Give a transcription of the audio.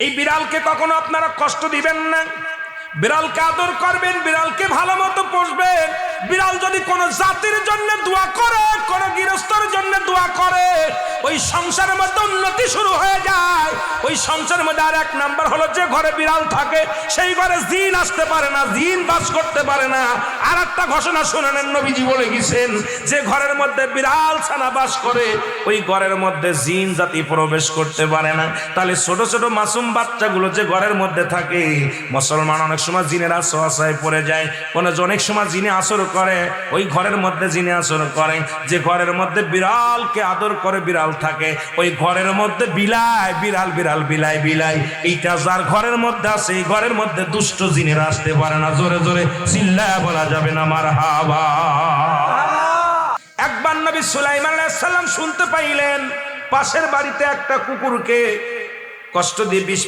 এই বিড়ালকে কখনো আপনারা কষ্ট দিবেন না, বিড়ালকে আদর করবেন, বিড়ালকে ভালো মতো পুষবেন। বিড়াল যদি কোনো জাতির জন্য দোয়া করে, কোনো গৃহস্থর জন্য দোয়া করে, ওই সংসারের মধ্যে উন্নতি শুরু হয়ে যায়। ওই সংসারের মধ্যে আর এক নাম্বার হলো, যে ঘরে বিড়াল থাকে সেই ঘরে জিন আসতে পারে না, জিন বাস করতে পারে না। আর একটা ঘোষণা শুনেন, নবীজি বলে গেছেন, যে ঘরের মধ্যে বিড়াল ছানা বাস করে ওই ঘরের মধ্যে জিন জাতি প্রবেশ করতে পারে না। তাহলে ছোট ছোট মাসুম বাচ্চাগুলো যে ঘরের মধ্যে থাকে, মুসলমান অনেক সময় জিনের আশ্রয় পড়ে যায়, অনেক সময় জিনে আসর করে, ওই ঘরের মধ্যে জিনে আসর করে। যে ঘরের মধ্যে বিড়ালকে আদর করে বিড়াল থাকে, ওই ঘরের মধ্যে বিলাই বিড়াল বিড়াল বিলাই বিলাই, এইটা যার ঘরের মধ্যে আছে এই ঘরের মধ্যে দুষ্ট জিনেরা আসতে পারে না। জোরে জোরে চিল্লায়া বলা যাবে না মারহাবা। একবার নবী সুলাইমান আলাইহিস সালাম শুনতে পাইলেন পাশের বাড়িতে একটা কুকুরকে কষ্ট দিয়ে বিষ